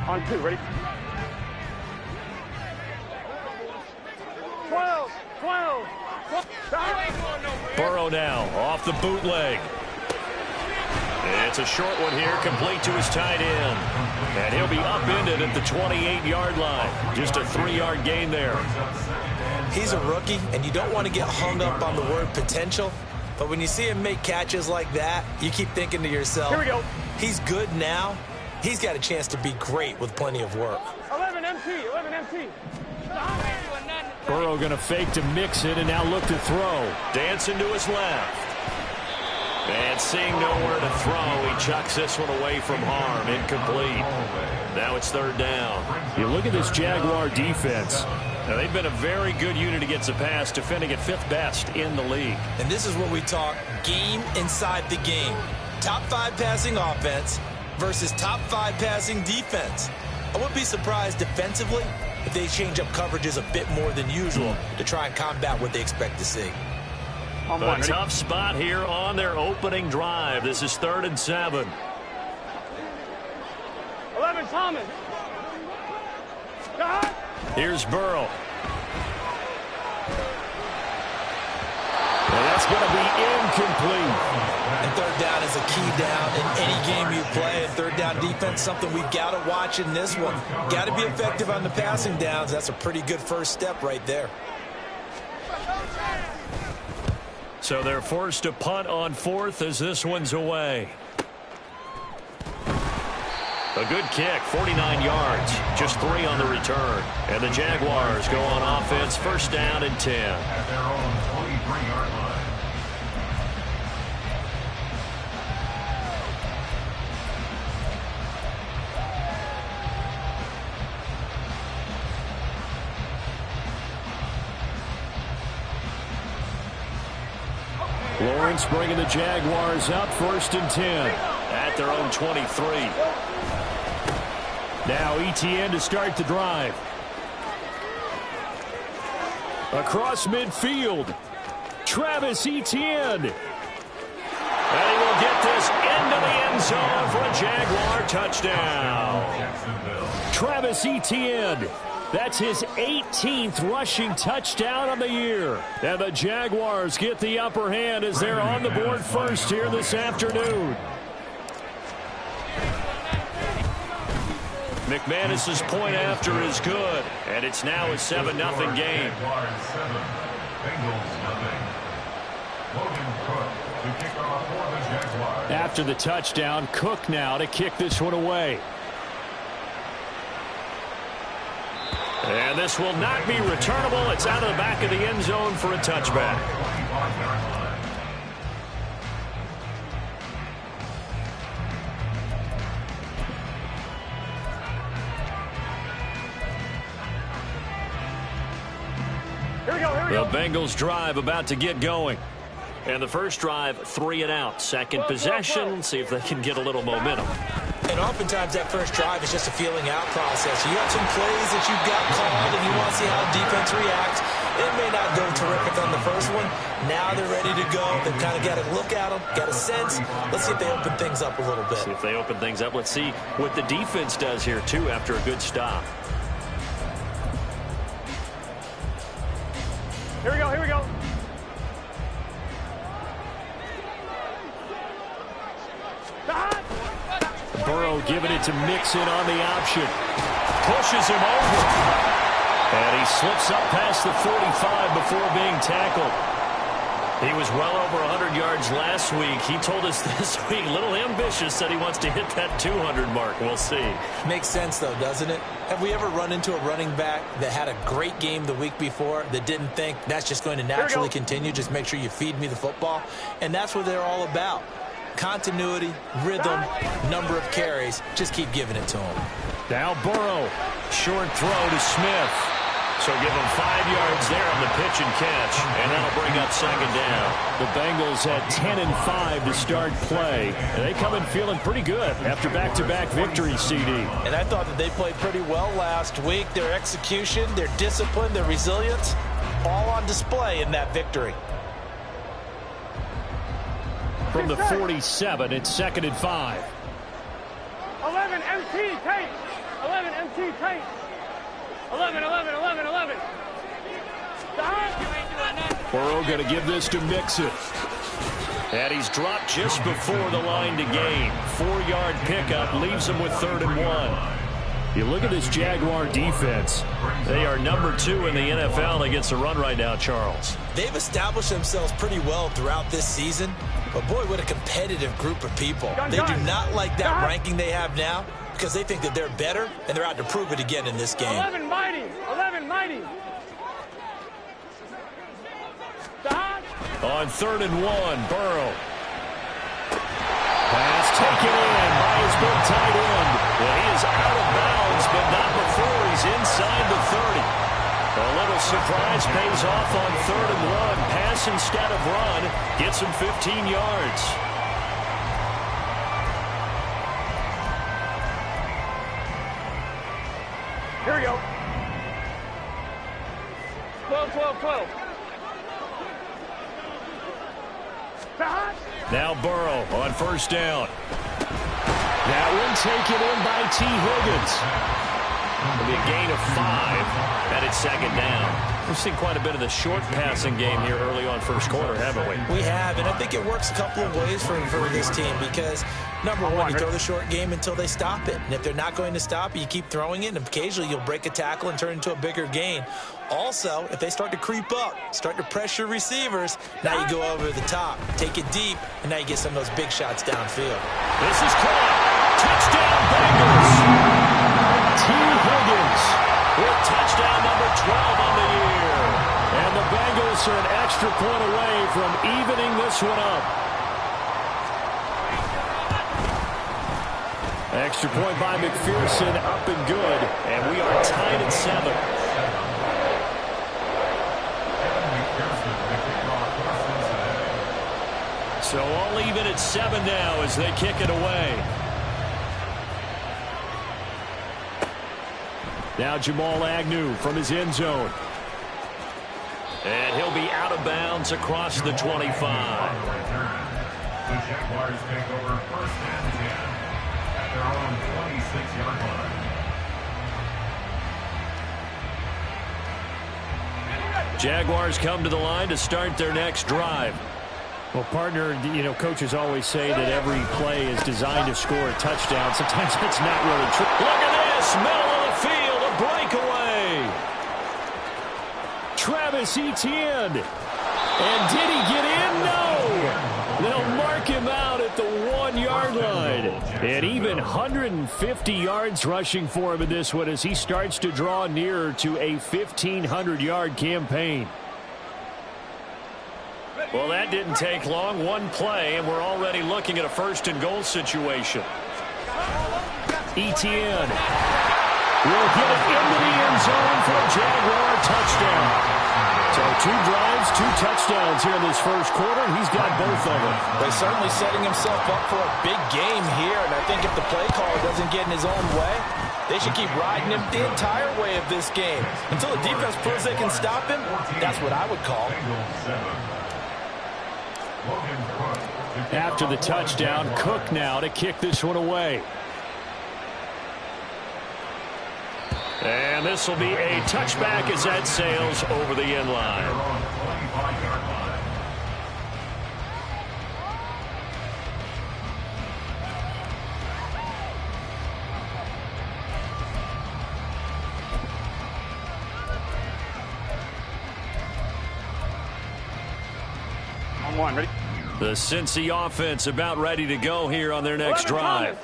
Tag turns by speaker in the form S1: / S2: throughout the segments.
S1: On 2, ready? 12.
S2: Burrow now off the bootleg. It's a short one here, complete to his tight end. And he'll be upended at the 28-yard line. Just a 3-yard gain there.
S3: He's a rookie, and you don't want to get hung up on the word potential. But when you see him make catches like that, you keep thinking to yourself,
S1: here we go.
S3: He's good now. He's got a chance to be great with plenty of work.
S1: 11 MT.
S2: Burrow going to fake to mix it and now look to throw. Dancing to his left. And seeing nowhere to throw, he chucks this one away from harm. Incomplete. Now it's 3rd down. You look at this Jaguar defense. Now, they've been a very good unit against the pass, defending at 5th best in the league.
S3: And this is what we talk game inside the game. Top 5 passing offense versus top 5 passing defense. I wouldn't be surprised defensively if they change up coverages a bit more than usual to try and combat what they expect to see.
S2: A tough spot here on their opening drive. This is 3rd and 7.
S1: 11 Thomas.
S2: Here's Burrow. And that's going to be incomplete.
S3: And 3rd down is a key down in any game you play. And 3rd down defense, something we've got to watch in this one. Got to be effective on the passing downs. That's a pretty good first step right there.
S2: So they're forced to punt on 4th as this one's away. A good kick, 49 yards, just 3 on the return. And the Jaguars go on offense, 1st down and 10.
S4: At their own 23-yard line.
S2: Lawrence bringing the Jaguars up, 1st and 10. At their own 23. Now Etienne to start the drive. Across midfield. Travis Etienne. And he will get this into the end zone for a Jaguar touchdown. Travis Etienne. That's his 18th rushing touchdown on the year. And the Jaguars get the upper hand as they're on the board first here this afternoon. McManus's point after is good, and it's now a 7-0 game. After the touchdown, Cook now to kick this one away. And this will not be returnable. It's out of the back of the end zone for a touchback. The Bengals drive about to get going. And the first drive, 3 and out. Second possession, see if they can get a little momentum.
S3: And oftentimes that first drive is just a feeling out process. You have some plays that you've got called and you want to see how the defense reacts. It may not go terrific on the first one. Now they're ready to go. They've kind of got to look at them, got a sense. Let's see if they open things up a little bit.
S2: See if they open things up. Let's see what the defense does here, too, after a good stop.
S1: Here we go.
S2: Burrow giving it to Mixon on the option. Pushes him over. And he slips up past the 45 before being tackled. He was well over 100 yards last week. He told us this week, a little ambitious, said he wants to hit that 200 mark. We'll see.
S3: Makes sense, though, doesn't it? Have we ever run into a running back that had a great game the week before that didn't think that's just going to naturally continue? Just make sure you feed me the football. And that's what they're all about. Continuity, rhythm, number of carries. Just keep giving it to him.
S2: Now Burrow. Short throw to Smith. So give him 5 yards there on the pitch and catch, and that'll bring up 2nd down. The Bengals at 10-5 to start play, and they come in feeling pretty good after back-to-back victories, CD.
S3: And I thought that they played pretty well last week. Their execution, their discipline, their resilience, all on display in that victory.
S2: From the 47, it's 2nd and 5.
S1: 11 MT, take. 11, MT, tight. 11, 11, 11, 11. Stop.
S2: Burrow going to give this to Mixon. And he's dropped just before the line to gain. 4-yard pickup leaves him with 3rd and 1. You look at this Jaguar defense. They are number 2 in the NFL against the run right now, Charles.
S3: They've established themselves pretty well throughout this season. But, boy, what a competitive group of people. They do not like that ranking they have now because they think that they're better, and they're out to prove it again in this game.
S1: 11, mighty. 11, mighty. Stop.
S2: On 3rd and 1, Burrow. Pass taken in by his big tight end. Well, he is out of bounds, but not before he's inside the 30. A little surprise pays off on 3rd and 1. Pass instead of run. Gets him 15 yards.
S1: Here we go. 12, 12, 12. Stop.
S2: Now Burrow on 1st down. That one taken in by T. Higgins. It'll be a gain of 5, and it's 2nd down. We've seen quite a bit of the short passing game here early on 1st quarter, haven't we?
S3: We have, and I think it works a couple of ways for this team because, number one, you throw the short game until they stop it. And if they're not going to stop it, you keep throwing it, and occasionally you'll break a tackle and turn it into a bigger gain. Also, if they start to creep up, start to pressure receivers, now you go over the top, take it deep, and now you get some of those big shots downfield.
S2: This is caught. Touchdown, Bengals. T. Higgins with touchdown number 12 on the year. And the Bengals are an extra point away from evening this one up. Extra point by McPherson, up and good. And we are tied at 7. So all even at 7 now as they kick it away. Now Jamal Agnew from his end zone. And he'll be out of bounds across the 25.
S4: The Jaguars take over 1st and 10 at their own 26-yard line.
S2: Jaguars come to the line to start their next drive. Well, partner, coaches always say that every play is designed to score a touchdown. Sometimes that's not really true. Look at this, middle of the field, a breakaway. Travis Etienne. And did he get in? No. They'll mark him out at the 1-yard line. And even 150 yards rushing for him in this one as he starts to draw nearer to a 1,500-yard campaign. Well, that didn't take long. One play, and we're already looking at a 1st and goal situation. Etienne will get it into the end zone for a Jaguar touchdown. So 2 drives, 2 touchdowns here in this 1st quarter, and he's got both of them.
S3: But he's certainly setting himself up for a big game here, and I think if the play caller doesn't get in his own way, they should keep riding him the entire way of this game. Until the defense proves they can stop him, that's what I would call.
S2: After the touchdown, Cook now to kick this one away. And this will be a touchback as that sails over the end line.
S1: On 1, ready?
S2: The Cincy offense about ready to go here on their next drive.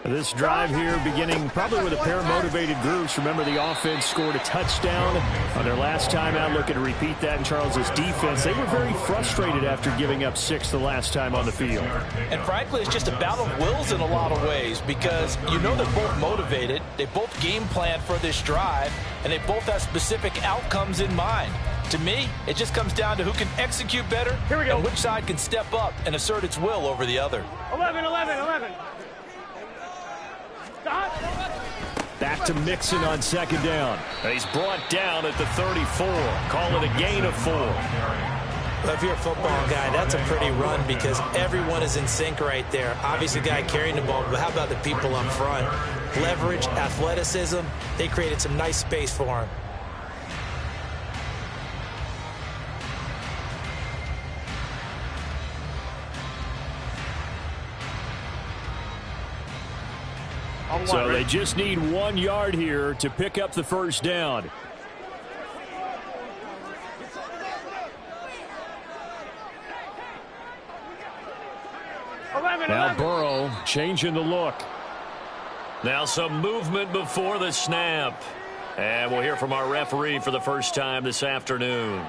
S2: This drive here beginning probably with a pair of motivated groups. Remember, the offense scored a touchdown on their last time out. Looking to repeat that in Charles's defense. They were very frustrated after giving up 6 the last time on the field.
S3: And frankly, it's just a battle of wills in a lot of ways because they're both motivated. They both game plan for this drive, and they both have specific outcomes in mind. To me, it just comes down to who can execute better and which side can step up and assert its will over the other.
S1: 11, 11, 11. Stop.
S2: Back to Mixon on 2nd down. He's brought down at the 34. Call it a gain of 4.
S3: Well, if you're a football guy, that's a pretty run because everyone is in sync right there. Obviously, the guy carrying the ball, but how about the people up front? leverage, athleticism. They created some nice space for him.
S2: So they just need 1 yard here to pick up the first down. Now Burrow changing the look. Now some movement before the snap. And we'll hear from our referee for the first time this afternoon.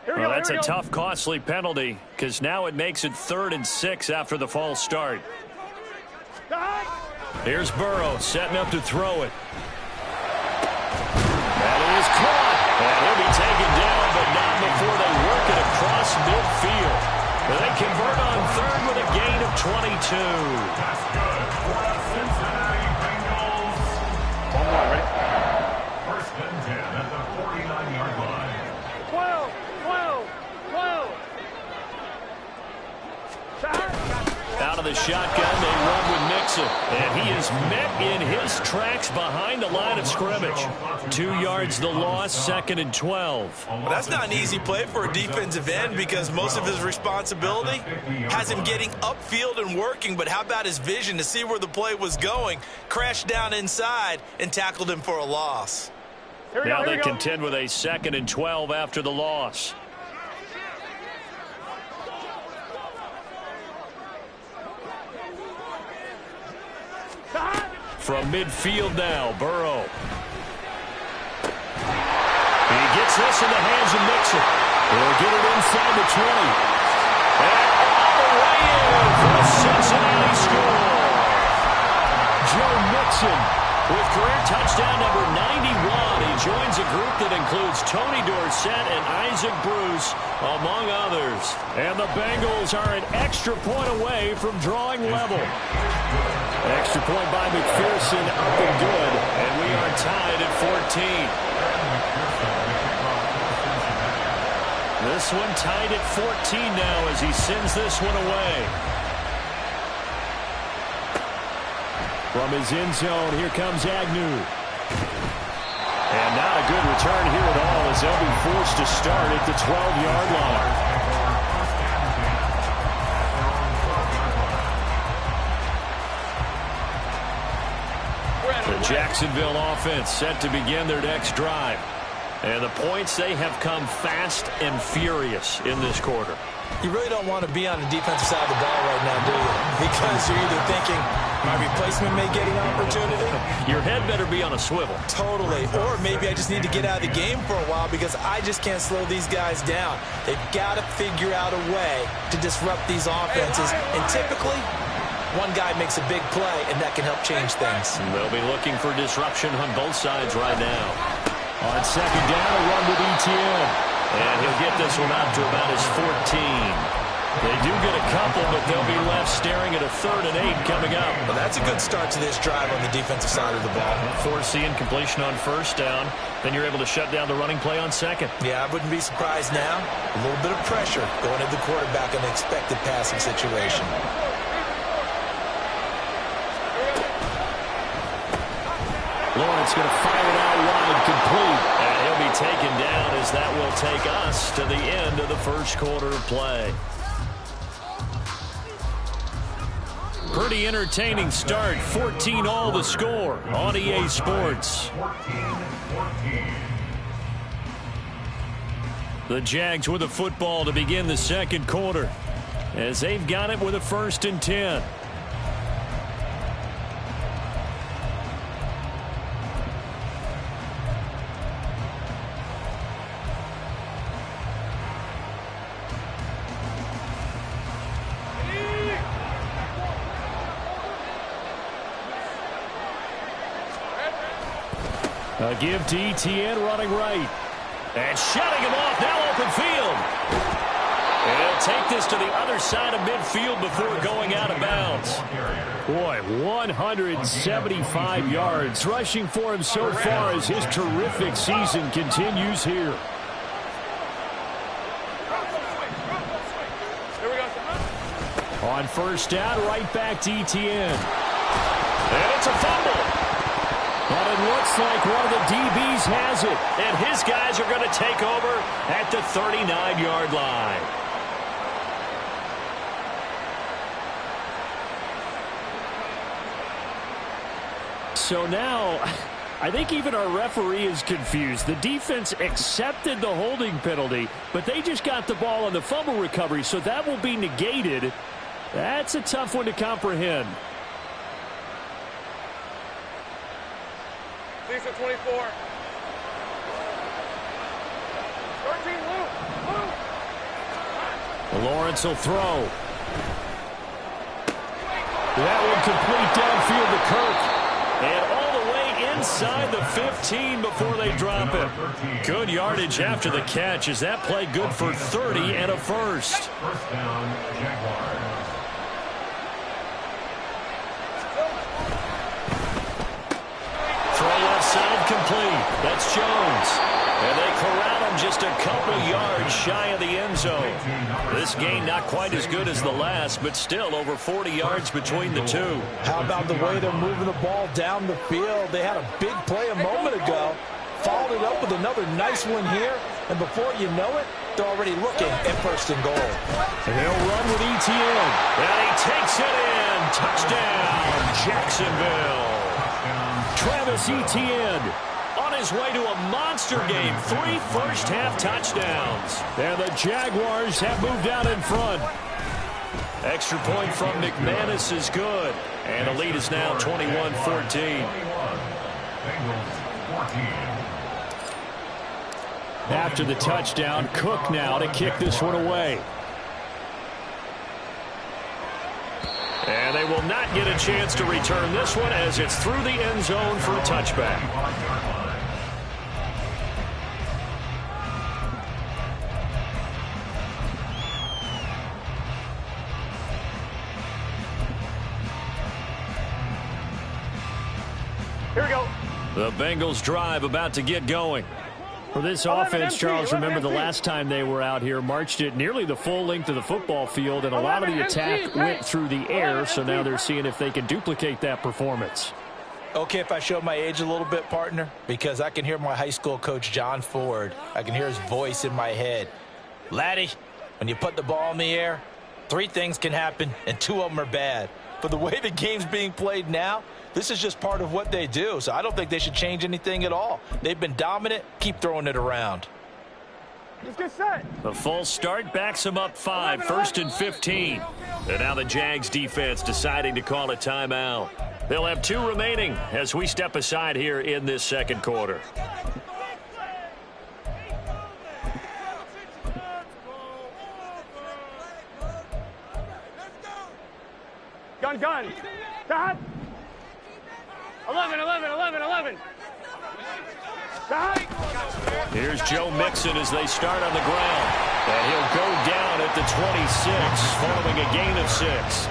S2: Well, that's a tough, costly penalty because now it makes it 3rd and 6 after the false start. Here's Burrow setting up to throw it. That is caught. And he'll be taken down, but not before they work it across midfield. They convert on 3rd with a gain of 22.
S4: That's good for the Cincinnati Bengals.
S1: One more, ready?
S4: 1st and 10 at the 49-yard line.
S1: 12, 12, 12.
S2: Out of the shotgun, they run with Mixon. And he is met in his tracks behind the line of scrimmage. 2 yards the loss, 2nd and 12.
S3: Well, that's not an easy play for a defensive end because most of his responsibility has him getting upfield and working. But how about his vision to see where the play was going, crashed down inside, and tackled him for a loss.
S2: Now they contend with a 2nd and 12 after the loss. From midfield now, Burrow. He gets this in the hands of Mixon. He'll get it inside the 20. And all the way in for a Cincinnati score. Joe Mixon with career touchdown number 91. He joins a group that includes Tony Dorsett and Isaac Bruce, among others. And the Bengals are an extra point away from drawing level. Extra point by McPherson, up and good. And we are tied at 14. This one tied at 14 now as he sends this one away. From his end zone, here comes Agnew. And not a good return here at all as they'll be forced to start at the 12-yard line. The Jacksonville offense set to begin their next drive. And the points, they have come fast and furious in this quarter.
S3: You really don't want to be on the defensive side of the ball right now, do you? Because you're either thinking, my replacement may get an opportunity.
S2: Your head better be on a swivel.
S3: Totally. Or maybe I just need to get out of the game for a while because I just can't slow these guys down. They've got to figure out a way to disrupt these offenses. And typically, one guy makes a big play, and that can help change things.
S2: They'll be looking for disruption on both sides right now. On 2nd down, a run with Etienne. And he'll get this one out to about his 14. They do get a couple, but they'll be left staring at a 3rd and 8 coming up.
S3: Well, that's a good start to this drive on the defensive side of the ball.
S2: Forcing completion on 1st down. Then you're able to shut down the running play on 2nd.
S3: Yeah, I wouldn't be surprised now. A little bit of pressure going at the quarterback in an expected passing situation.
S2: Lawrence going to fire it out wide, complete. And he'll be taken down as that will take us to the end of the first quarter of play. Pretty entertaining start. 14-all the score on EA Sports.
S4: 14-14.
S2: The Jags with the football to begin the second quarter as they've got it with a 1st and 10. A give to Etienne running right. And shutting him off now open field. And he'll take this to the other side of midfield before going out of bounds.
S1: Boy, 175 yards rushing for him so far as his terrific season continues here. On first down, right back to ETN.
S2: And it's a fumble.
S1: But it looks like one of the DBs has it.
S2: And his guys are going to take over at the 39-yard line.
S1: So now, I think even our referee is confused. The defense accepted the holding penalty, but they just got the ball on the fumble recovery, so that will be negated. That's a tough one to comprehend.
S5: Lisa 24. 13, Lou.
S1: Lawrence will throw. That one complete downfield to Kirk.
S2: And all the way inside the 15 before they drop it. Good yardage after the catch. Is that play good for 30 and a first?
S4: First down, Jaguars.
S2: Throw left side complete. That's Jones. And they corral him just a couple yards shy of the end zone. This game not quite as good as the last, but still over 40 yards between the two.
S3: How about the way they're moving the ball down the field? They had a big play a moment ago. Followed it up with another nice one here. And before you know it, they're already looking at first and goal.
S1: And they'll run with ETN.
S2: And he takes it in. Touchdown, Jacksonville.
S1: Travis Etienne
S2: on his way to a monster game. 3 first-half touchdowns.
S1: And the Jaguars have moved out in front.
S2: Extra point from McManus is good. And the lead is now 21-14.
S1: After the touchdown, Cook now to kick this one away.
S2: And they will not get a chance to return this one as it's through the end zone for a touchback.
S5: Here we go.
S2: The Bengals drive about to get going.
S1: For this offense, Charles, remember the last time they were out here, marched it nearly the full length of the football field, and a lot of the attack went through the air, so now they're seeing if they can duplicate that performance.
S3: Okay, if I show my age a little bit, partner, because I can hear my high school coach, John Ford. I can hear his voice in my head. Laddie, when you put the ball in the air, 3 things can happen, and 2 of them are bad. But the way the game's being played now, this is just part of what they do, so I don't think they should change anything at all. They've been dominant. Keep throwing it around.
S5: Let's get set.
S2: The false start backs them up 5, 1st and 15. And now the Jags defense deciding to call a timeout. They'll have 2 remaining as we step aside here in this second quarter.
S5: Gun. Dad. 11. Dad.
S2: Here's Joe Mixon as they start on the ground. And he'll go down at the 26 following a gain of 6.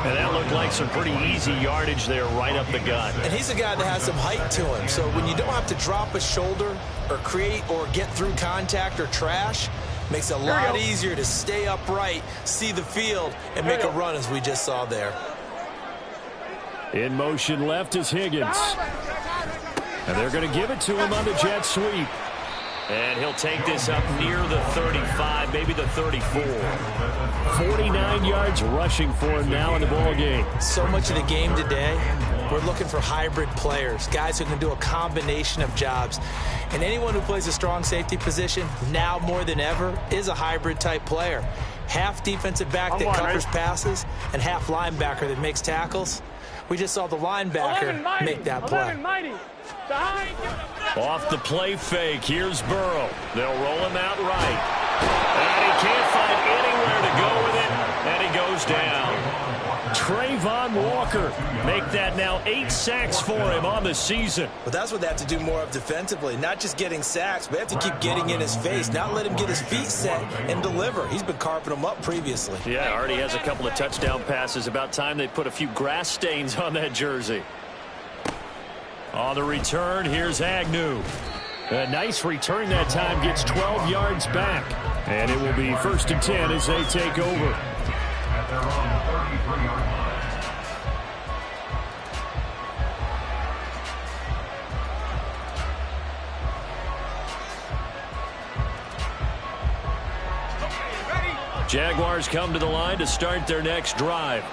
S2: And that looked like some pretty easy yardage there right up the gut.
S3: And he's a guy that has some height to him. So when you don't have to drop a shoulder or create or get through contact or trash, makes it a lot easier to stay upright, see the field, and make a run as we just saw there.
S1: In motion left is Higgins. And they're going to give it to him on the jet sweep.
S2: And he'll take this up near the 35, maybe the 34.
S1: 49 yards rushing for him now in the ball game.
S3: So much of the game today, we're looking for hybrid players, guys who can do a combination of jobs. And anyone who plays a strong safety position, now more than ever, is a hybrid-type player. Half defensive back that covers passes and half linebacker that makes tackles. We just saw the linebacker make that play.
S2: Off the play fake, here's Burrow. They'll roll him out right. And he can't find anywhere to go with it, and he goes goes down.
S1: Trayvon Walker. Make that now 8 sacks for him on the season.
S3: But that's what they have to do more of defensively. Not just getting sacks, but they have to keep getting in his face. Not let him get his feet set and deliver. He's been carving them up previously.
S1: Yeah, already has a couple of touchdown passes. About time they put a few grass stains on that jersey. On the return, here's Agnew. A nice return that time, gets 12 yards back. And it will be 1st and 10 as they take over.
S4: At their own 33-yard line.
S1: Jaguars come to the line to start their next drive.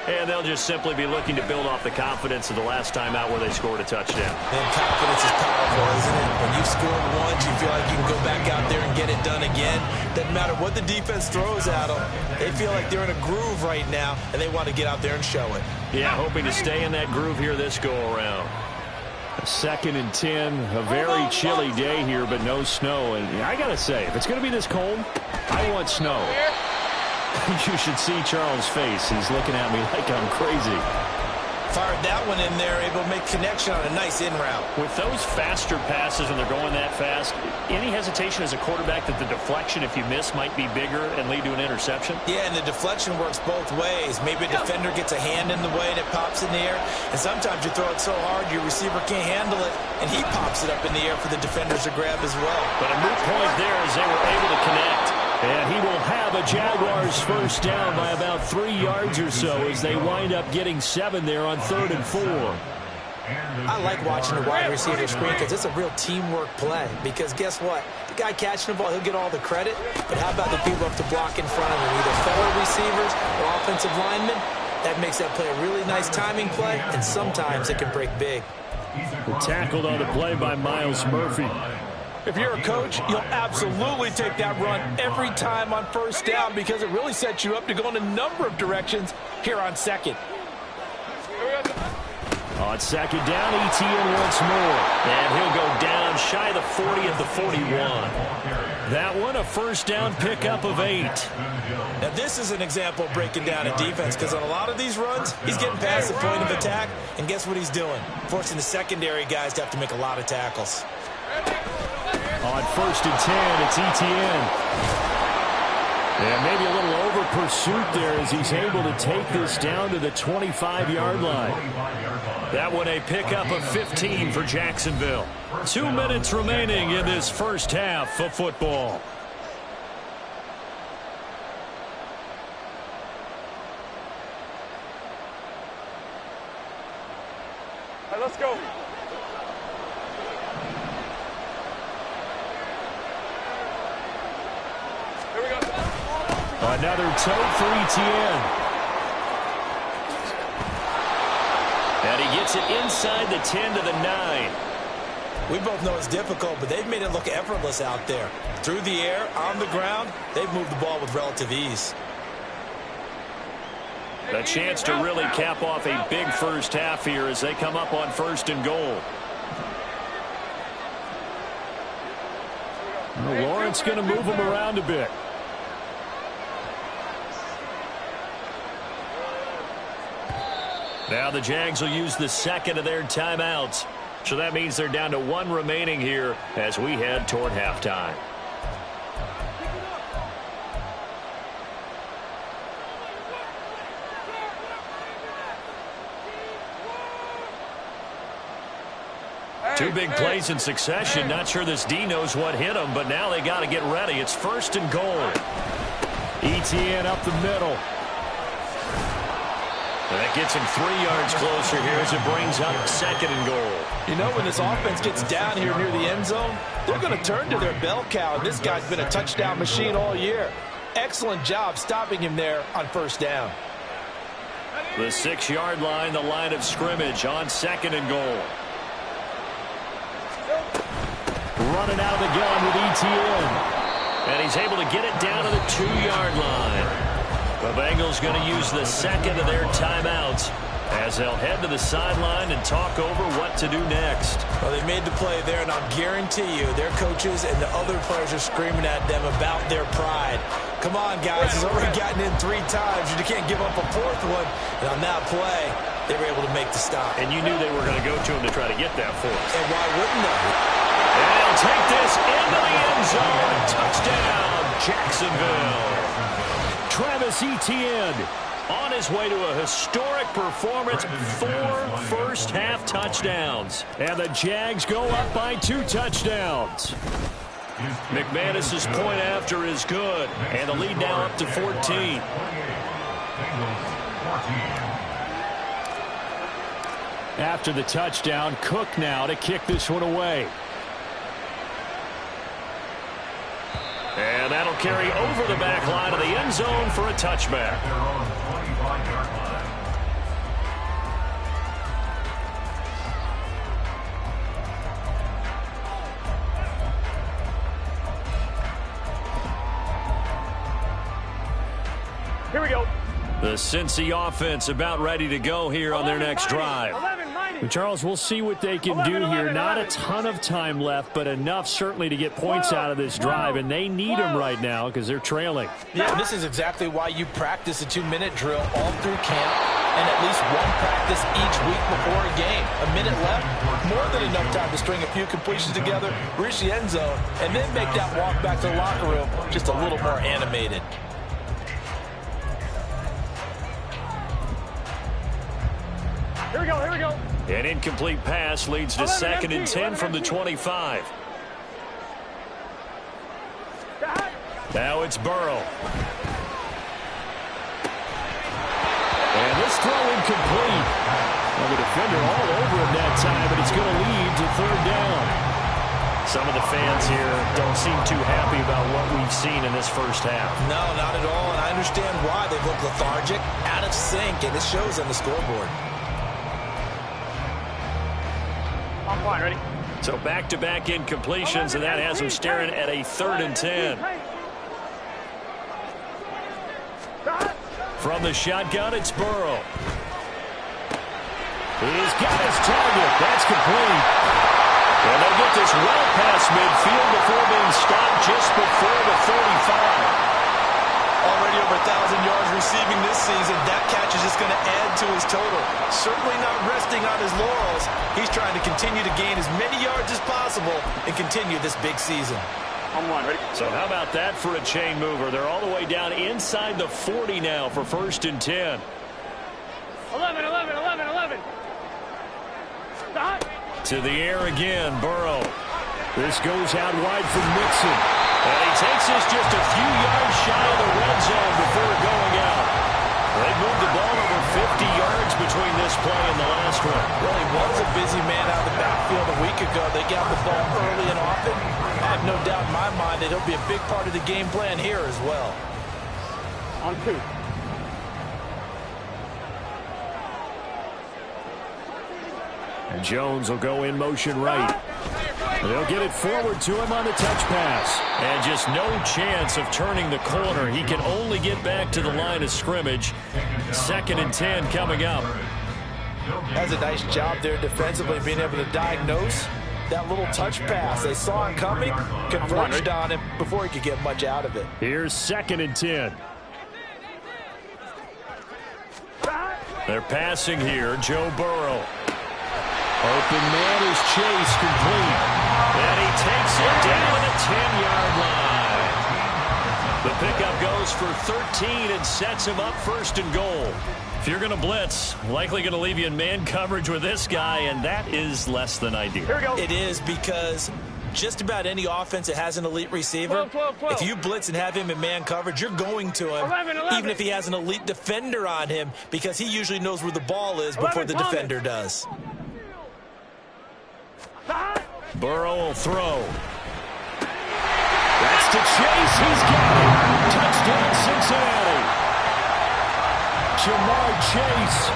S1: And they'll just simply be looking to build off the confidence of the last time out where they scored a touchdown.
S3: And confidence is powerful, isn't it? When you've scored once, you feel like you can go back out there and get it done again. Doesn't matter what the defense throws at them. They feel like they're in a groove right now, and they want to get out there and show it.
S1: Yeah, hoping to stay in that groove here this go-around. 2nd and 10, a very chilly day here, but no snow. And I got to say, if it's going to be this cold, I want snow. You should see Charles' face. He's looking at me like I'm crazy.
S3: Fired that one in there, able to make connection on a nice in route.
S1: With those faster passes and they're going that fast, any hesitation as a quarterback that the deflection, if you miss, might be bigger and lead to an interception?
S3: Yeah, and the deflection works both ways. Maybe a defender gets a hand in the way and it pops in the air. And sometimes you throw it so hard your receiver can't handle it, and he pops it up in the air for the defenders to grab as well.
S1: But a moot point there as they were able to connect. And he will have a Jaguars first down by about 3 yards or so as they wind up getting 7 there on 3rd and 4.
S3: I like watching the wide receiver screen because it's a real teamwork play. Because guess what? The guy catching the ball, he'll get all the credit. But how about the people up to block in front of him? Either fellow receivers or offensive linemen. That makes that play a really nice timing play, and sometimes it can break big.
S1: Tackled on the play by Miles Murphy.
S3: If you're a coach, you'll absolutely take that run every time on 1st down because it really sets you up to go in a number of directions here on 2nd.
S1: On 2nd down, Etienne once more. And he'll go down shy of the 40 at the 41. That one, a 1st down pickup of 8.
S3: Now, this is an example of breaking down a defense because on a lot of these runs, he's getting past the point of attack, and guess what he's doing? Forcing the secondary guys to have to make a lot of tackles.
S1: On 1st and 10, it's Etienne. And maybe a little over pursuit there as he's able to take this down to the 25-yard line. That one a pickup of 15 for Jacksonville. 2 minutes remaining in this first half of football.
S5: All right, let's go.
S1: Another toe for Etienne. And he gets it inside the 10 to the 9.
S3: We both know it's difficult, but they've made it look effortless out there. Through the air, on the ground, they've moved the ball with relative ease.
S1: A chance to really cap off a big first half here as they come up on 1st and goal. Well, Lawrence going to move them around a bit. Now the Jags will use the 2nd of their timeouts. So that means they're down to 1 remaining here as we head toward halftime. Two big plays in succession. Not sure this D knows what hit him, but now they got to get ready. It's 1st and goal. Etienne up the middle. And that gets him 3 yards closer here as it brings up 2nd and goal.
S3: You know, when this offense gets down here near the end zone, they're going to turn to their bell cow. And this guy's been a touchdown machine all year. Excellent job stopping him there on 1st down.
S1: The 6-yard line, the line of scrimmage on 2nd and goal. Running out of the gun with Etienne. And he's able to get it down to the 2-yard line. The Bengals going to use the 2nd of their timeouts as they'll head to the sideline and talk over what to do next.
S3: Well, they made the play there, and I'll guarantee you their coaches and the other players are screaming at them about their pride. Come on, guys. He's already gotten in 3 times. You can't give up a 4th one. And on that play, they were able to make the stop.
S2: And you knew they were going to go to him to try to get that 4th.
S3: And why wouldn't they?
S2: And they'll take this into the end zone. Touchdown, Jacksonville.
S1: Travis Etienne
S2: on his way to a historic performance, 4 first-half touchdowns.
S1: And the Jags go up by 2 touchdowns.
S2: McManus's point after is good, and the lead now up to 14.
S1: After the touchdown, Cook now to kick this one away.
S2: And that'll carry over the back line of the end zone for a touchback.
S5: Here we go.
S2: The Cincy offense about ready to go here on their next drive.
S1: Charles, we'll see what they can do here. Not a ton of time left, but enough certainly to get points out of this drive, and they need them right now because they're trailing.
S3: Yeah, this is exactly why you practice a 2-minute drill all through camp and at least one practice each week before a game. A minute left, more than enough time to string a few completions together, reach the end zone, and then make that walk back to the locker room just a little more animated.
S5: Here we go, here we go.
S2: An incomplete pass leads to 2nd and 10 from the 25. Now it's Burrow.
S1: And this throw incomplete. Well, the defender all over him that time, but it's going to lead to 3rd down.
S2: Some of the fans here don't seem too happy about what we've seen in this first half.
S3: No, not at all, and I understand why. They've looked lethargic, out of sync, and it shows on the scoreboard.
S5: I'm fine, ready?
S2: So back-to-back incompletions, and that has them staring at a 3rd and 10. From the shotgun, it's Burrow.
S1: He's got his target. That's complete.
S2: And they'll get this well past midfield before being stopped just before the 35.
S3: Already over 1,000 yards receiving this season. That catch is just going to add to his total. Certainly not resting on his laurels. He's trying to continue to gain as many yards as possible and continue this big season.
S5: I'm one, ready?
S2: So how about that for a chain mover? They're all the way down inside the 40 now for 1st and 10.
S5: 11, 11, 11, 11.
S2: To the air again, Burrow.
S1: This goes out wide for Mixon.
S2: And he takes this just a few yards shy of the red zone before going out. They moved the ball over 50 yards between this play and the last one.
S3: Well, he was a busy man out of the backfield a week ago. They got the ball early and often. I have no doubt in my mind that he'll be a big part of the game plan here as well.
S5: On 2.
S1: And Jones will go in motion right. They'll get it forward to him on the touch pass.
S2: And just no chance of turning the corner. He can only get back to the line of scrimmage. 2nd and 10 coming up.
S3: Has a nice job there defensively, being able to diagnose that little touch pass. They saw him coming, converged on him before he could get much out of it.
S1: Here's 2nd and 10.
S2: They're passing here. Joe Burrow.
S1: Open man is Chase, complete.
S2: And he takes it down the 10-yard line. The pickup goes for 13 and sets him up 1st and goal. If you're going to blitz, likely going to leave you in man coverage with this guy, and that is less than ideal.
S5: Here we go.
S3: It is, because just about any offense that has an elite receiver,
S5: 12.
S3: if you blitz and have him in man coverage, you're going to him,
S5: 11.
S3: even if he has an elite defender on him, because he usually knows where the ball is before the defender does.
S2: Burrow will throw.
S1: That's to Chase. He's got it. Touchdown, Cincinnati. Jamar Chase.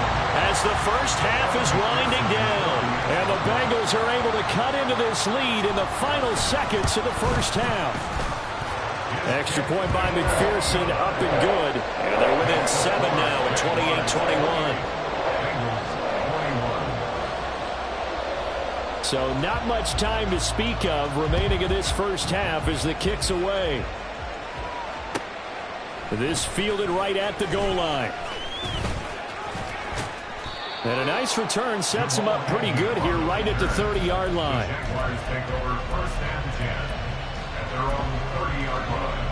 S2: As the first half is winding down.
S1: And the Bengals are able to cut into this lead in the final seconds of the first half. Extra point by McPherson, up and good.
S2: And they're within 7 now at 28-21.
S1: So not much time to speak of remaining in this first half as the kick's away. This fielded right at the goal line. And a nice return sets him up pretty good here right at the 30-yard line.
S4: Jaguars take over 1st and 10 at their own 30-yard line.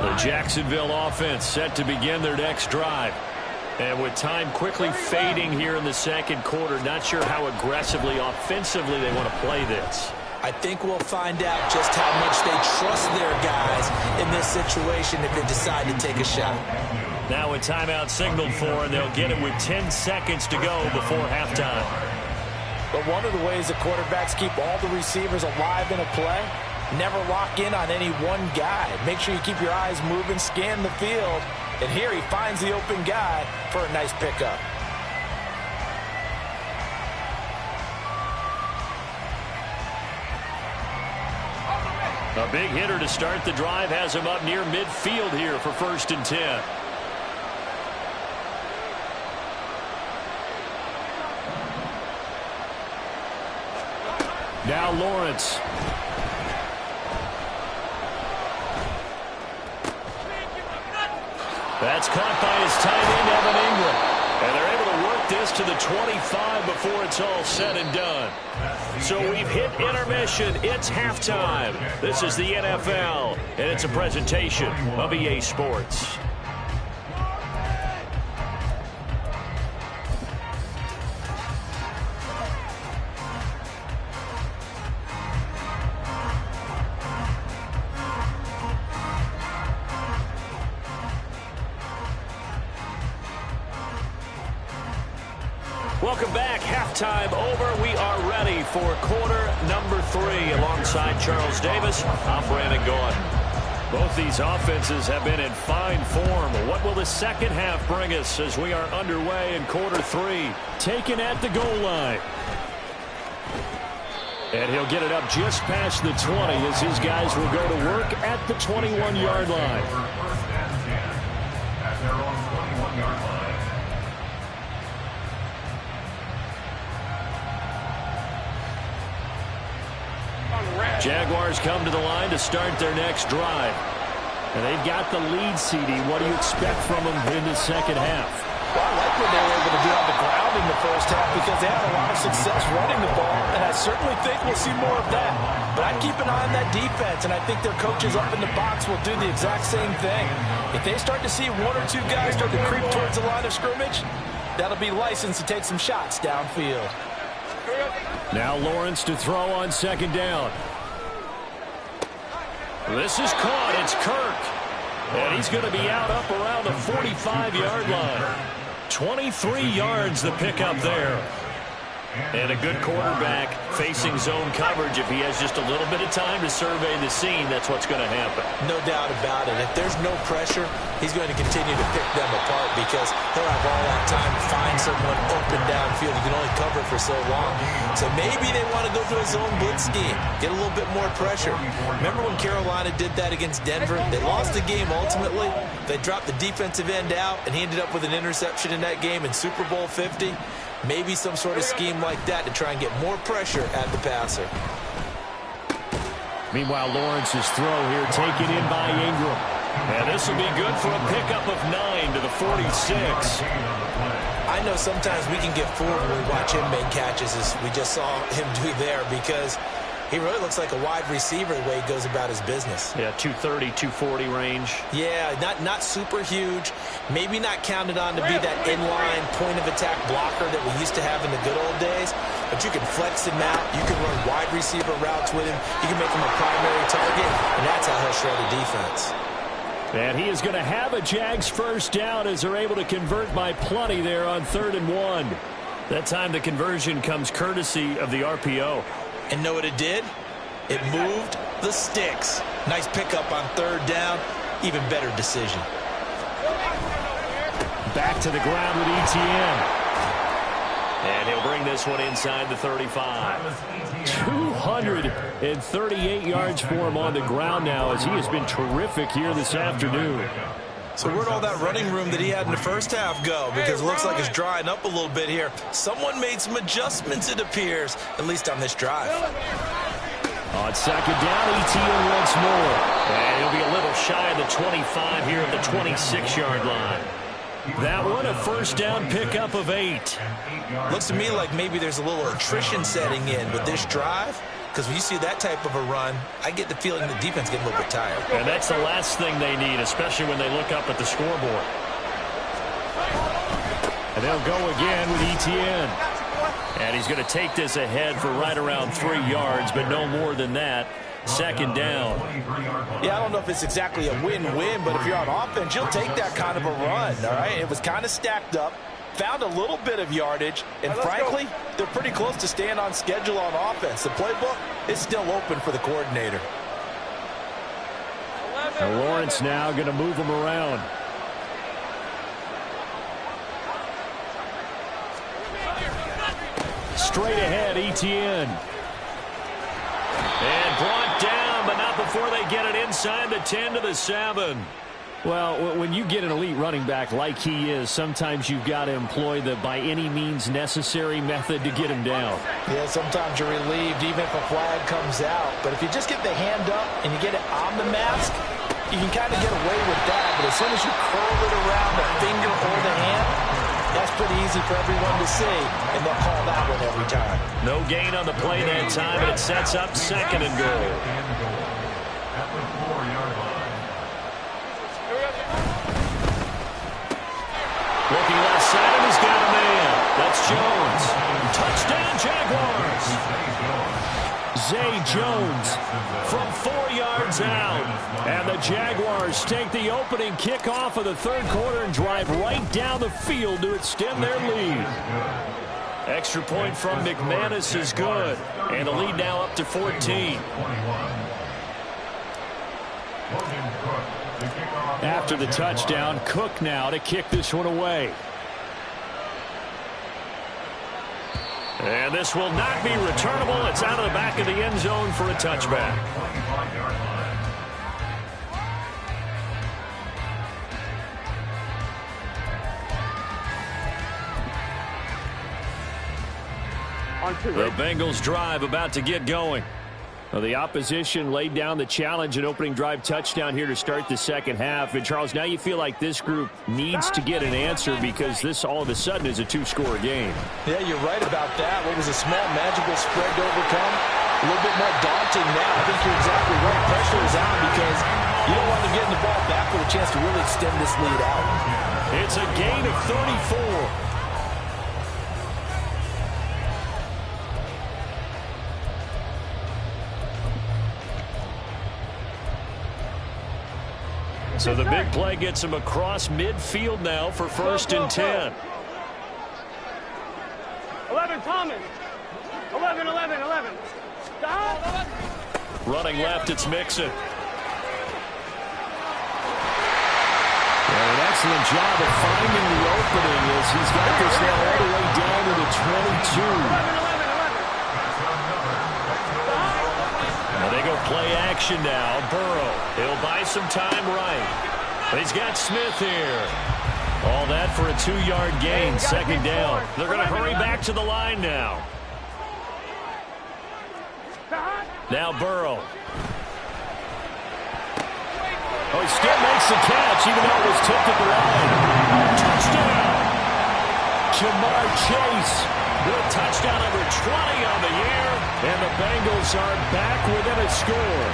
S1: The Jacksonville offense set to begin their next drive. And with time quickly fading here in the second quarter, not sure how aggressively, offensively they want to play this.
S3: I think we'll find out just how much they trust their guys in this situation if they decide to take a shot.
S2: Now a timeout signaled for, and they'll get it with 10 seconds to go before halftime.
S3: But one of the ways the quarterbacks keep all the receivers alive in a play, never lock in on any one guy. Make sure you keep your eyes moving, scan the field. And here he finds the open guy for a nice pickup.
S1: A big hitter to start the drive has him up near midfield here for 1st and 10. Now Lawrence. That's caught by his tight end, Nfgl. And they're able to work this to the 25 before it's all said and done. So we've hit intermission. It's halftime. This is the NFL, and it's a presentation of EA Sports. Welcome back. Halftime over. We are ready for quarter number 3 alongside Charles Davis. I'm Brandon Gordon. Both these offenses have been in fine form. What will the second half bring us as we are underway in quarter 3? Taken at the goal line. And he'll get it up just past the 20 as his guys will go to work at the 21-yard line.
S4: 1st and 10 at their own 21-yard line.
S1: Jaguars come to the line to start their next drive. And they've got the lead, CD. What do you expect from them in the second half?
S3: Well, I like what they were able to do on the ground in the first half because they had a lot of success running the ball, and I certainly think we'll see more of that. But I'd keep an eye on that defense, and I think their coaches up in the box will do the exact same thing. If they start to see 1 or 2 guys start to creep towards the line of scrimmage, that'll be licensed to take some shots downfield.
S1: Now Lawrence to throw on second down. This is caught. It's Kirk. And he's going to be out up around the 45-yard line. 23 yards the pickup there. And a good quarterback facing zone coverage. If he has just a little bit of time to survey the scene, that's what's going to happen.
S3: No doubt about it. If there's no pressure, he's going to continue to pick them apart because he'll have all that time to find someone open downfield. You can only cover for so long. So maybe they want to go to a zone blitz scheme, get a little bit more pressure. Remember when Carolina did that against Denver? They lost the game ultimately. They dropped the defensive end out, and he ended up with an interception in that game in Super Bowl 50. Maybe some sort of scheme like that to try and get more pressure at the passer.
S1: Meanwhile, Lawrence's throw here taken in by Ingram. And this will be good for a pickup of 9 to the 46.
S3: I know sometimes we can get fooled when we watch him make catches, as we just saw him do there, because he really looks like a wide receiver the way he goes about his business.
S1: Yeah, 230, 240 range.
S3: Yeah, not super huge. Maybe not counted on to be that inline point-of-attack blocker that we used to have in the good old days. But you can flex him out. You can run wide receiver routes with him. You can make him a primary target, and that's how he'll shred a defense.
S1: And he is going to have a Jags first down as they're able to convert by plenty there on 3rd and 1. That time the conversion comes courtesy of the RPO.
S3: And know what it did? It moved the sticks. Nice pickup on 3rd down. Even better decision.
S1: Back to the ground with ETN. And he'll bring this one inside the 35. 238 yards for him on the ground now as he has been terrific here this afternoon.
S3: So where'd all that running room that he had in the first half go? Because it looks like it's drying up a little bit here. Someone made some adjustments, it appears, at least on this drive.
S1: On second down, ETN once more.
S2: And he'll be a little shy of the 25 here at the 26-yard line.
S1: That one, a first down pickup of 8.
S3: Looks to me like maybe there's a little attrition setting in with this drive. Because when you see that type of a run, I get the feeling the defense getting a little bit tired.
S2: And that's the last thing they need, especially when they look up at the scoreboard.
S1: And they'll go again with ETN.
S2: And he's going to take this ahead for right around 3 yards, but no more than that. Second down.
S3: Yeah, I don't know if it's exactly a win-win, but if you're on offense, you'll take that kind of a run, all right? It was kind of stacked up. Found a little bit of yardage, and frankly, they're pretty close to staying on schedule on offense. The playbook is still open for the coordinator.
S1: And Lawrence now going to move him around. Straight ahead, ETN.
S2: And brought down, but not before they get it inside the 10 to the 7.
S1: Well, when you get an elite running back like he is, sometimes you've got to employ the by any means necessary method to get him down.
S3: Yeah, sometimes you're relieved even if a flag comes out. But if you just get the hand up and you get it on the mask, you can kind of get away with that. But as soon as you curl it around the finger or the hand, that's pretty easy for everyone to see, and they'll call that one every time.
S2: No gain on the play that time, and it sets up second and goal.
S4: At the 4-yard line.
S2: Looking left side, and he's got a man. That's Jones. Touchdown, Jaguars.
S1: Zay Jones from 4 yards out. And the Jaguars take the opening kickoff of the third quarter and drive right down the field to extend their lead.
S2: Extra point from McManus is good. And the lead now up to 14.
S1: After the touchdown, Cook now to kick this one away.
S2: And this will not be returnable. It's out of the back of the end zone for a touchback.
S1: The Bengals drive about to get going. Well, the opposition laid down the challenge, an opening drive touchdown here to start the second half. And, Charles, now you feel like this group needs to get an answer because this all of a sudden is a two-score game.
S3: Yeah, you're right about that. What was a small magical spread to overcome? A little bit more daunting now. I think you're exactly right. Pressure is on because you don't want them getting the ball back with a chance to really extend this lead out.
S2: It's a gain of 34.
S1: So the big play gets him across midfield now for first and 10.
S5: 11, Thomas. 11. Stop.
S1: Running left, it's Mixon. An excellent job of finding the opening as he's got this now all the way down to the 22. They go play action now. Burrow. He'll buy some time right. He's got Smith here. All that for a 2-yard gain. Second down. They're going to hurry back to the line now. Now Burrow. Oh, he still makes the catch even though it was tipped at the line. Touchdown. Jamar Chase with touchdown number 20 on the year. And the Bengals are back within a score.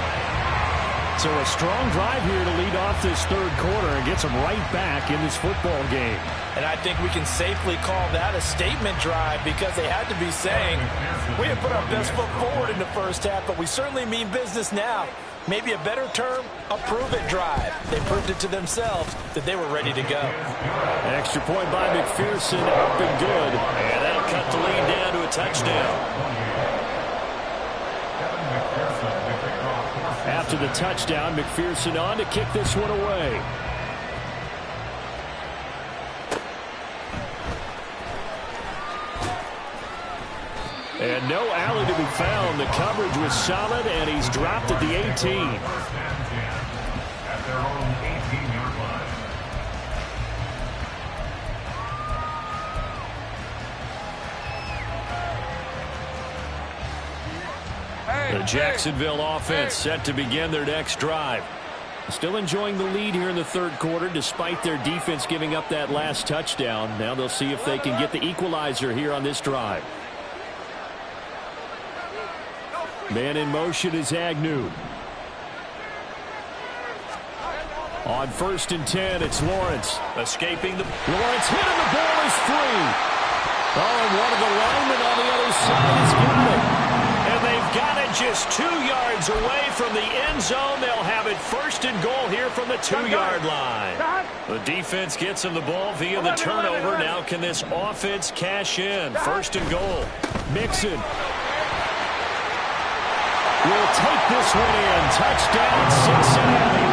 S1: So a strong drive here to lead off this third quarter and gets them right back in this football game.
S3: And I think we can safely call that a statement drive because they had to be saying, we have put our best foot forward in the first half, but we certainly mean business now. Maybe a better term, a prove-it drive. They proved it to themselves that they were ready to go.
S1: Extra point by McPherson, up and good.
S2: And that'll cut the lead down to a touchdown.
S1: After the touchdown, McPherson on to kick this one away. And no alley to be found. The coverage was solid, and he's dropped at the 18.
S2: The Jacksonville offense set to begin their next drive.
S1: Still enjoying the lead here in the third quarter despite their defense giving up that last touchdown. Now they'll see if they can get the equalizer here on this drive. Man in motion is Agnew. On 1st and 10, it's Lawrence.
S2: Escaping the...
S1: Lawrence hit and the ball is free. Oh, and one of the linemen on the other side has got it.
S2: And they've got it just 2 yards away from the end zone. They'll have it 1st and goal here from the 2-yard line. The defense gets him the ball via the turnover. Now can this offense cash in? 1st and goal.
S1: Mixon will take this one in. Touchdown, Cincinnati.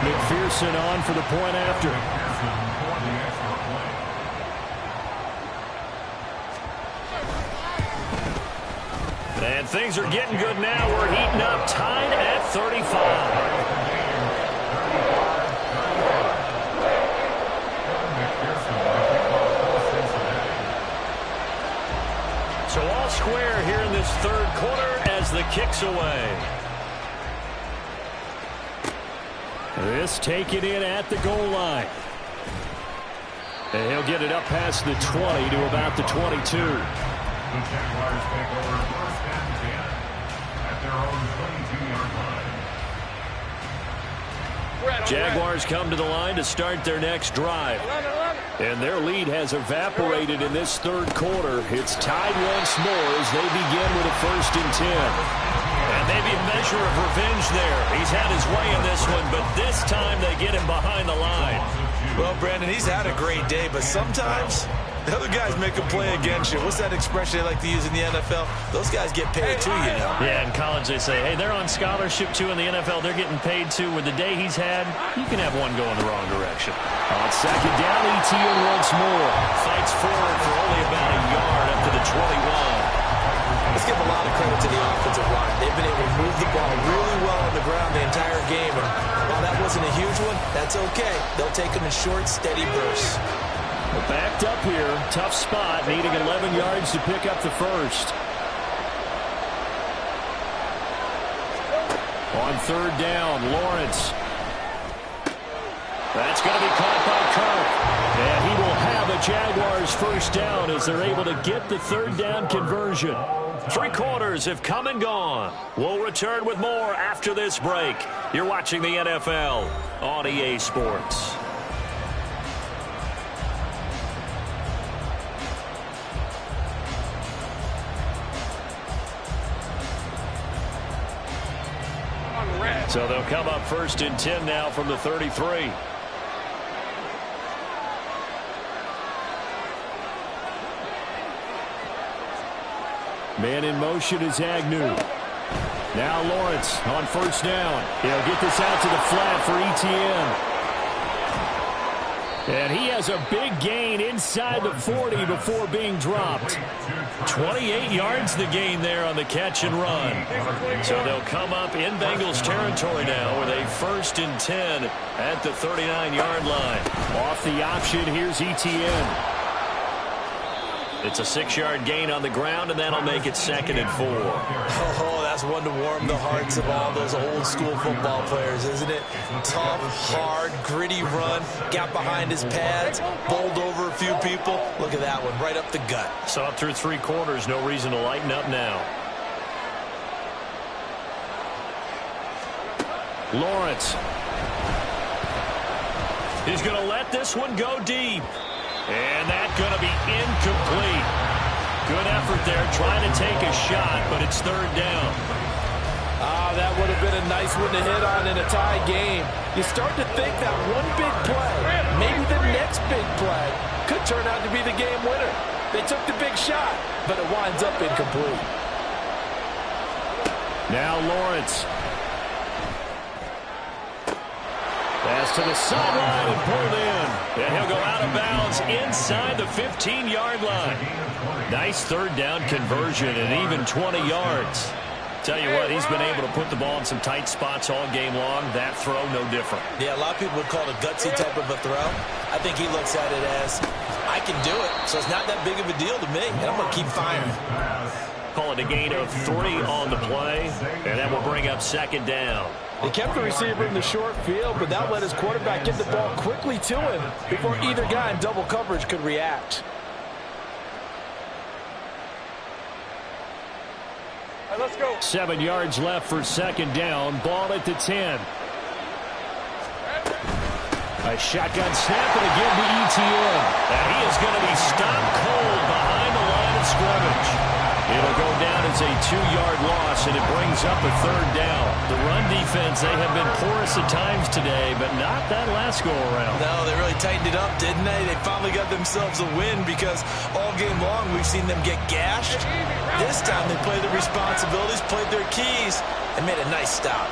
S1: McPherson on for the point after.
S2: And things are getting good now. We're heating up, tied at 35. So all square here in this third quarter as the kick's away.
S1: This taken in at the goal line. And he'll get it up past the 20 to about the 22.
S4: The Jaguars take over 1st and 10 at their own 22-yard line.
S2: Jaguars come to the line to start their next drive.
S1: And their lead has evaporated in this third quarter. It's tied once more as they begin with a 1st and 10.
S2: And maybe a measure of revenge there. He's had his way in this one, but this time they get him behind the line.
S3: Well, Brandon, he's had a great day, but sometimes the other guys make a play against you. What's that expression they like to use in the NFL? Those guys get paid too, you know.
S2: Yeah, in college they say, hey, they're on scholarship too. In the NFL, they're getting paid too. With the day he's had, you can have one going the wrong direction.
S1: On 2nd down, ETN once more.
S2: Fights forward for only about a yard up to the 21.
S3: Let's give a lot of credit to the offensive line. They've been able to move the ball really well on the ground the entire game. And while that wasn't a huge one, that's okay. They'll take them in short, steady bursts.
S1: Well, backed up here. Tough spot. Needing 11 yards to pick up the first. On 3rd down, Lawrence. That's going to be caught by Kirk. And he will have a Jaguars 1st down as they're able to get the 3rd down conversion.
S2: 3 quarters have come and gone. We'll return with more after this break. You're watching the NFL on EA Sports. So they'll come up 1st and 10 now from the 33.
S1: Man in motion is Agnew. Now Lawrence on 1st down. He'll get this out to the flat for ETN. And he has a big gain inside the 40 before being dropped.
S2: 28 yards the gain there on the catch and run. So they'll come up in Bengals territory now with a 1st and 10 at the 39-yard line.
S1: Off the option, here's ETN.
S2: It's a 6-yard gain on the ground, and that'll make it 2nd and 4.
S3: Oh, that's one to warm the hearts of all those old-school football players, isn't it? Tough, hard, gritty run, got behind his pads, bowled over a few people. Look at that one, right up the gut.
S2: So up through 3 quarters, no reason to lighten up now.
S1: Lawrence.
S2: He's going to let this one go deep. And that's going to be incomplete. Good effort there trying to take a shot, but it's 3rd down.
S6: That would have been a nice one to hit on in a tie game. You start to think that one big play, maybe the next big play, could turn out to be the game winner. They took the big shot, but it winds up incomplete.
S1: Now Lawrence. Pass to the sideline and pulled in.
S2: And he'll go out of bounds inside the 15-yard line. Nice 3rd down conversion and even 20 yards. Tell you what, he's been able to put the ball in some tight spots all game long. That throw, no different.
S3: Yeah, a lot of people would call it a gutsy type of a throw. I think he looks at it as, I can do it, so it's not that big of a deal to me, and I'm going to keep firing.
S2: Call it a gain of 3 on the play, and that will bring up second down.
S6: They kept the receiver in the short field, but that let his quarterback get the ball quickly to him before either guy in double coverage could react.
S5: All right, let's go.
S1: 7 yards left for second down. Ball at the 10. A shotgun snap and again to ETN.
S2: And he is going to be stopped cold behind the line of scrimmage. It'll go down as a 2-yard loss, and it brings up a third down. The run defense, they have been porous at times today, but not that last go-around.
S3: No, they really tightened it up, didn't they? They finally got themselves a win because all game long we've seen them get gashed. This time they played their responsibilities, played their keys, and made a nice stop.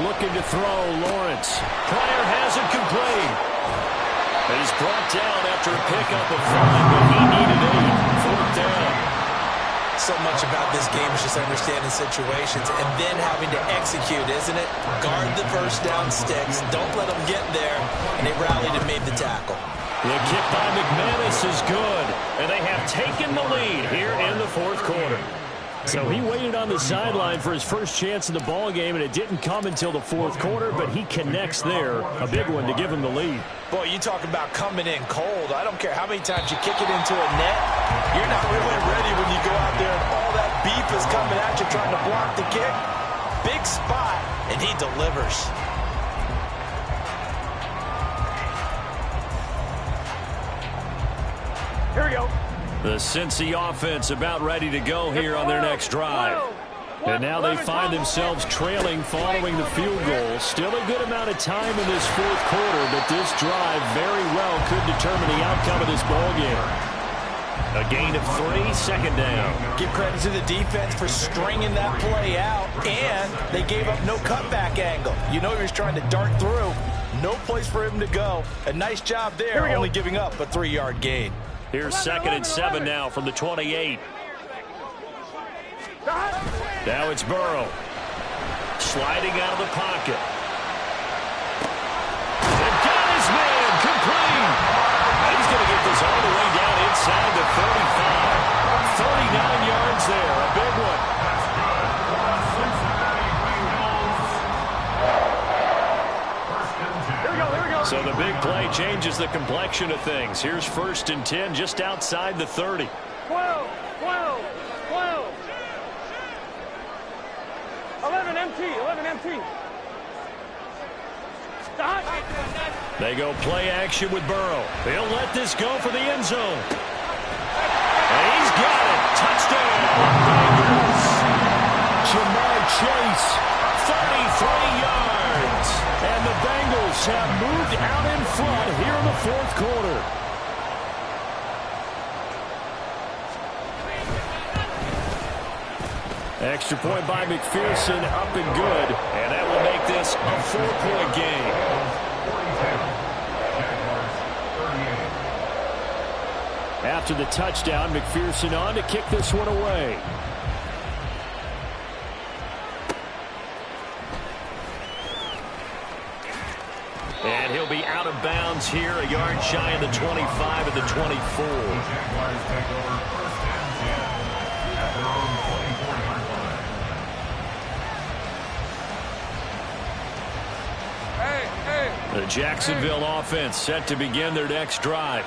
S1: Looking to throw, Lawrence. Pryor has it complete.
S2: He's brought down after a pickup of 5, but he needed 8. Fourth down.
S3: So much about this game is just understanding situations and then having to execute, isn't it? Guard the first down sticks. Don't let them get there. And they rallied and made the tackle.
S2: The kick by McManus is good, and they have taken the lead here in the fourth quarter.
S1: So he waited on the sideline for his first chance in the ball game, and it didn't come until the fourth quarter, but he connects there. A big one to give him the lead.
S6: Boy, you talk about coming in cold. I don't care how many times you kick it into a net. You're not really ready when you go out there and all that beef is coming at you trying to block the kick. Big spot, and he delivers.
S5: Here we go.
S2: The Cincy offense about ready to go here on their next drive.
S1: And now they find themselves trailing following the field goal. Still a good amount of time in this fourth quarter, but this drive very well could determine the outcome of this ball game.
S2: A gain of 3, second down.
S6: Give credit to the defense for stringing that play out, and they gave up no cutback angle. You know he was trying to dart through. No place for him to go. A nice job there, only giving up a 3-yard gain.
S2: Here's 2nd and 7 now from the 28. Now it's Burrow. Sliding out of the pocket. They've got his man complete. And he's going to get this all the way down inside the 35. 39 yards there. A big one. So the big play changes the complexion of things. Here's 1st and 10 just outside the 30.
S5: 12, 12, 12. 11 MT, 11 MT. Stop.
S2: They go play action with Burrow. He'll let this go for the end zone. And he's got it. Touchdown. Bengals.
S1: Jamar Chase.
S2: 33 yards.
S1: And the Bengals have moved out in front here in the fourth quarter. Extra point by McPherson, up and good.
S2: And that will make this a 4-point game.
S1: After the touchdown, McPherson on to kick this one away.
S2: And he'll be out of bounds here, a yard shy of the 25 of the 24.
S1: The Jacksonville offense set to begin their next drive.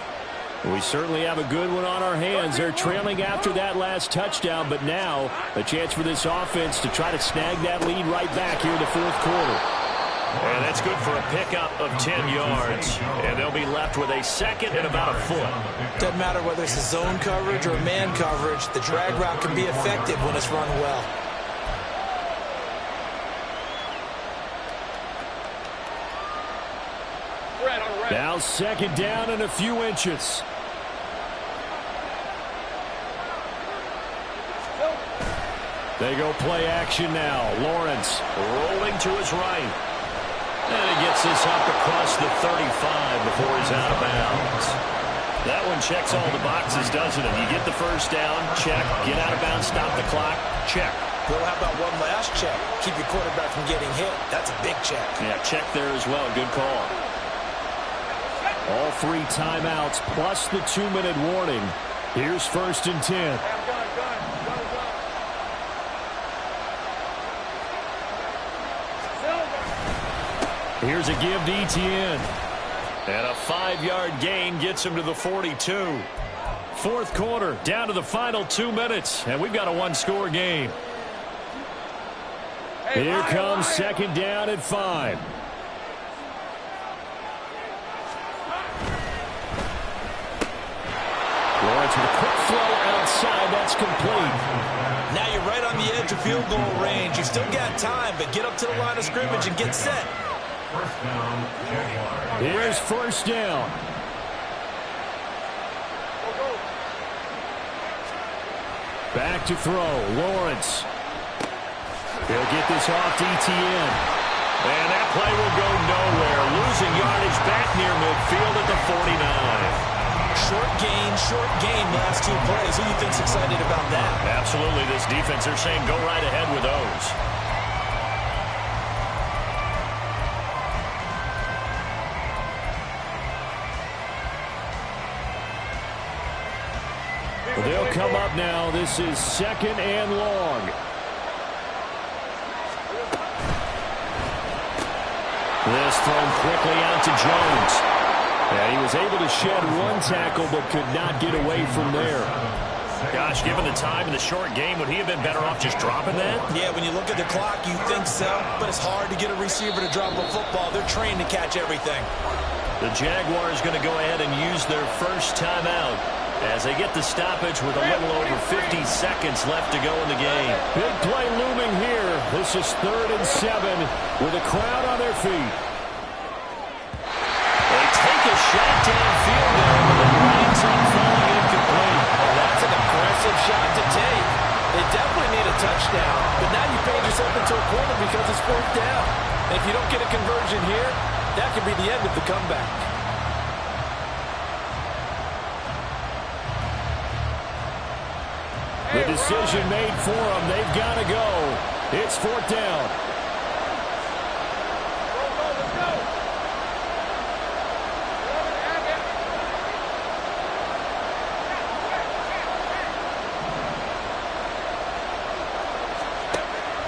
S1: We certainly have a good one on our hands. They're trailing after that last touchdown, but now a chance for this offense to try to snag that lead right back here in the fourth quarter.
S2: And that's good for a pickup of 10 yards. And they'll be left with a 2nd and about a foot.
S3: Doesn't matter whether it's a zone coverage or man coverage, the drag route can be effective when it's run well.
S1: Now 2nd down and a few inches. They go play action now. Lawrence
S2: rolling to his right. And he gets this up across the 35 before he's out of bounds. That one checks all the boxes, doesn't it? You get the first down, check. Get out of bounds, stop the clock, check.
S3: Well, how about one last check? Keep your quarterback from getting hit. That's a big check.
S2: Yeah, check there as well. Good call.
S1: All 3 timeouts plus the 2-minute warning. Here's 1st and 10. Here's a give to Etienne.
S2: And a 5-yard gain gets him to the 42.
S1: 4th quarter, down to the final 2 minutes, and we've got a 1-score game. Here comes 2nd down at 5. Lawrence with a quick throw outside. That's complete.
S3: Now you're right on the edge of field goal range. You still got time, but get up to the line of scrimmage and get set.
S4: First down, Jaguars.
S1: Here's 1st down. Back to throw. Lawrence. He'll get this off to Etienne.
S2: And that play will go nowhere. Losing yardage back near midfield at the 49.
S3: Short gain, last 2 plays. Who do you think's excited about that?
S2: Absolutely. This defense, they're saying go right ahead with those.
S1: They'll come up now. This is 2nd and long. This thrown quickly out to Jones. And he was able to shed 1 tackle but could not get away from there.
S2: Gosh, given the time in the short game, would he have been better off just dropping that?
S3: Yeah, when you look at the clock, you think so. But it's hard to get a receiver to drop a football. They're trained to catch everything.
S2: The Jaguars going to go ahead and use their first timeout as they get the stoppage with a little over 50 seconds left to go in the game.
S1: Big play looming here. This is 3rd and 7 with a crowd on their feet.
S2: They take a shot downfield there, but it winds up falling incomplete.
S6: Well, that's an aggressive shot to take. They definitely need a touchdown, but now you paid yourself into a corner because it's 4th down. And if you don't get a conversion here, that could be the end of the comeback.
S1: The decision made for them. They've got to go. It's 4th down.
S5: Let's go.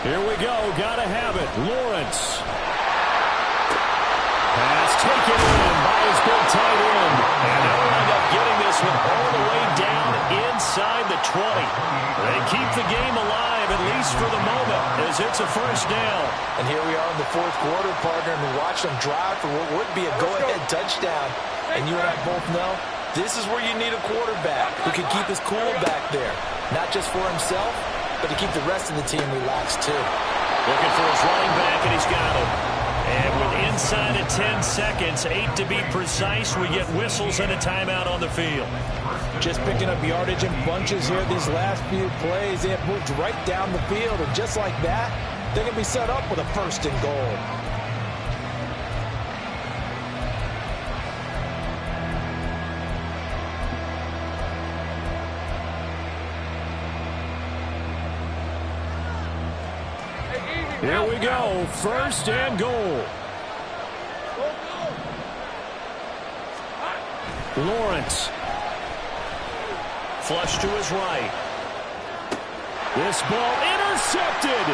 S1: Here we go. Got to have it. Lawrence. Pass taken in by his big tight end.
S2: And they'll wind up getting this one all the way down inside the 20. They keep the game alive, at least for the moment, as it's a 1st down.
S3: And here we are in the 4th quarter, partner, and we watch them drive for what would be a go-ahead touchdown. And you and I both know this is where you need a quarterback who can keep his cool back there. Not just for himself, but to keep the rest of the team relaxed, too.
S2: Looking for his running back, and he's got him. And with inside of 10 seconds, 8 to be precise, we get whistles and a timeout on the field.
S3: Just picking up yardage in bunches here these last few plays. They have moved right down the field, and just like that, they're going to be set up with a 1st and goal.
S1: Here we go. 1st and goal. Lawrence.
S2: Flush to his right.
S1: This ball intercepted.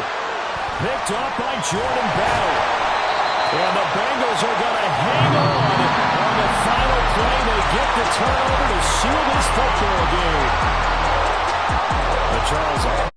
S1: Picked off by Jordan Battle. And the Bengals are going to hang on the final play. They get the turnover to seal this football game. But Charles,